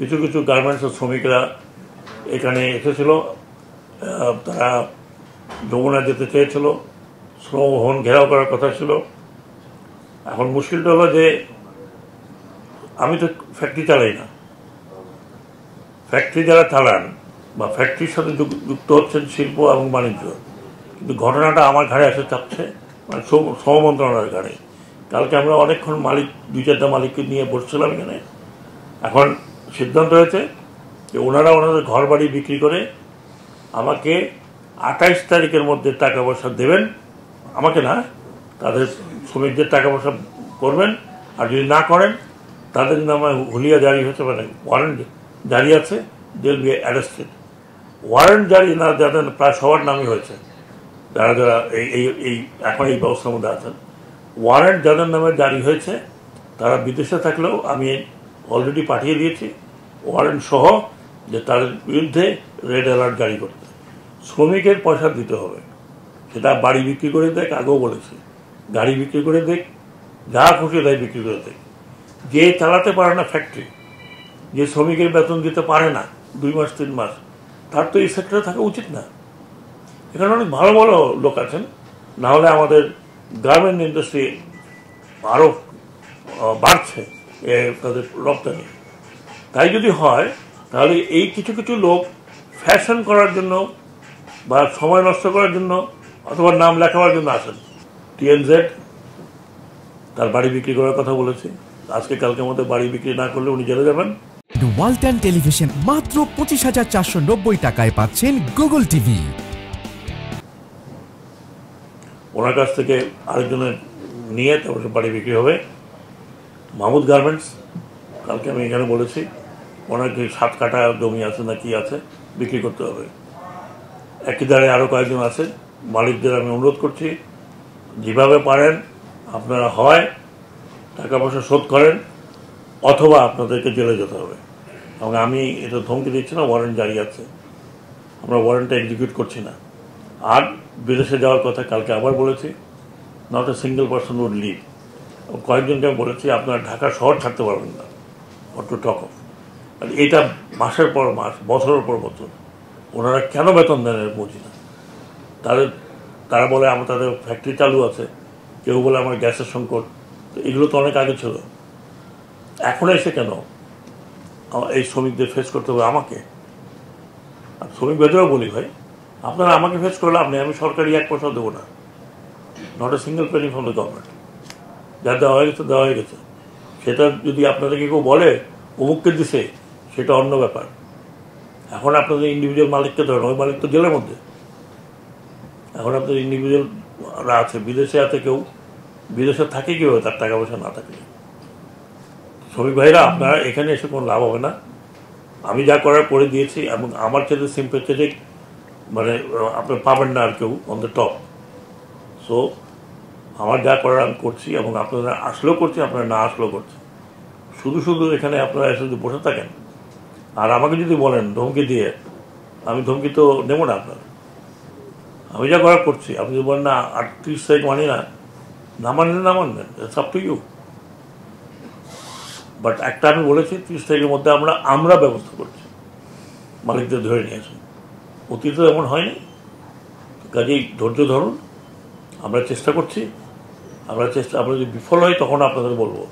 কিছু কিছু গার্মেন্টসের শ্রমিকরা এখানে এসেছিল, তারা যমুনা যেতে চেয়েছিল, শ্রম ভবন ঘেরাও করার কথা ছিল। এখন মুশকিলটা হলো যে আমি তো ফ্যাক্টরি চালাই না, ফ্যাক্টরি যারা চালান বা ফ্যাক্টরির সাথে যুক্ত হচ্ছেন শিল্প এবং বাণিজ্য, কিন্তু ঘটনাটা আমার ঘাড়ে এসে চাপছে, মানে শ্রম মন্ত্রণালয়ের ঘাড়ে। কালকে আমরা অনেকক্ষণ মালিক, 2-4টা মালিককে নিয়ে বসছিলাম এখানে। এখন সিদ্ধান্ত হয়েছে যে ওনারা ওনাদের ঘর বাড়ি বিক্রি করে আমাকে 28 তারিখের মধ্যে টাকা পয়সা দেবেন, আমাকে না, তাদের শ্রমিকদের টাকা পয়সা করবেন। আর যদি না করেন তাদের নামে হুলিয়া জারি হয়েছে, মানে ওয়ারেন্ট জারি আছে, they will be arrested. Warrant জারি না যাদের প্রায় সবার নামই হয়েছে, যারা যারা এই এখন এই ব্যবস্থার মধ্যে আছেন। ওয়ারেন্ট যাদের নামে জারি হয়েছে তারা বিদেশে থাকলেও আমি অলরেডি পাঠিয়ে দিয়েছি ওয়ারেন্ট সহ, যে তাদের বিরুদ্ধে রেড অ্যালার্ট জারি করতে। শ্রমিকের পয়সা দিতে হবে, সেটা বাড়ি বিক্রি করে দেখ, আগেও বলেছি, গাড়ি বিক্রি করে দেখ, যা খুশি তাই বিক্রি করে দেখ। যে চালাতে পারে না ফ্যাক্টরি, যে শ্রমিকের বেতন দিতে পারে না 2 মাস 3 মাস, তার তো এই সেক্টরে থাকা উচিত না। এখানে অনেক ভালো ভালো লোক আছেন, না হলে আমাদের গার্মেন্ট ইন্ডাস্ট্রি আরও বাড়ছে তাদের রপ্তানি। তাই যদি হয় তাহলে এই কিছু কিছু লোক ফ্যাশন করার জন্য বা সময় নষ্ট করার জন্য অথবা নাম লেখাবার জন্য আসেন। TNZ তার বাড়ি বিক্রি করার কথা বলেছি, আজকে কালকের মধ্যে বাড়ি বিক্রি না করলে উনি জেলে যাবেন। ওয়ালটন টেলিভিশন মাত্র 25,490 টাকায় পাচ্ছেন গুগল টিভি। ওনার কাছ থেকে আরেকজনের নিয়ে তারপর বাড়ি বিক্রি হবে। মাহমুদ গার্মেন্টস, কালকে আমি এখানে বলেছি, ওনার কি 7 কাঠা জমি আছে না কি আছে, বিক্রি করতে হবে। একই দ্বারে আরও কয়েকজন আছে, মালিকদের আমি অনুরোধ করছি যেভাবে পারেন আপনারা হয় টাকা পয়সা শোধ করেন অথবা আপনাদেরকে জেলে যেতে হবে। এবং আমি এটা ধমকি দিচ্ছি না, ওয়ারেন্ট জারি আছে, আমরা ওয়ারেন্টটা এক্সিকিউট করছি না। আর বিদেশে যাওয়ার কথা কালকে আবার বলেছি, not a single person would leave. কয়েকজনকে আমি বলেছি আপনারা ঢাকা শহর ছাড়তে পারবেন না, ফর টু টক অফ। আর এটা মাসের পর মাস, বছরের পর বছর ওনারা কেন বেতন দেন বুঝি না। তারা বলে আমার তাদের ফ্যাক্টরি চালু আছে, কেউ বলে আমার গ্যাসের সংকট, তো এগুলো তো অনেক আগে ছিল। এখন এসে কেন এই শ্রমিকদের ফেস করতে হবে আমাকে? আর শ্রমিক বেদেও বলি ভাই, আপনারা আমাকে ফেস করলে আমি সরকারি 1 পয়সা দেবো না, not a single Penney from the government. যা দেওয়া হয়ে গেছে দেওয়া হয়ে গেছে। সেটা যদি আপনাদেরকে কেউ বলে অমুককে দিছে, সেটা অন্য ব্যাপার। এখন আপনাদের ইন্ডিভিজুয়াল মালিককে ধরেন, ওই মালিক তো জেলের মধ্যে। এখন আপনাদের ইন্ডিভিজুয়ালরা আছে, বিদেশে আছে, কেউ বিদেশে থাকে কীভাবে তার টাকা পয়সা না থাকে। শ্রমিক ভাইরা আপনারা এখানে এসে কোনো লাভ হবে না। আমি যা করার করে দিয়েছি, এবং আমার চেয়ে সিম্পেথেটিক মানে আপনি পাবেন না আর কেউ অন দ্য টপ। সো আমার যা করার আমি করছি, এবং আপনারা আসলেও করছি, আপনারা না আসলেও করছি। শুধু শুধু এখানে আপনারা এসে যদি বসে থাকেন আর আমাকে যদি বলেন ধমকি দিয়ে, আমি ধমকি তো নেব না আপনার। আমি যা করার করছি, আপনি যদি বলেন না 38 তারিখ মানি না, না মানলেন না মানলেন, it's up to you. But একটা আমি বলেছি 30 তারিখের মধ্যে আমরা ব্যবস্থা করছি, মালিকদের ধরে নিয়ে আসুন। অতীতে এমন হয়নি, কাজেই ধৈর্য ধরুন, আমরা চেষ্টা করছি। আমরা যদি বিফল হই তখন আপনাদের বলবো।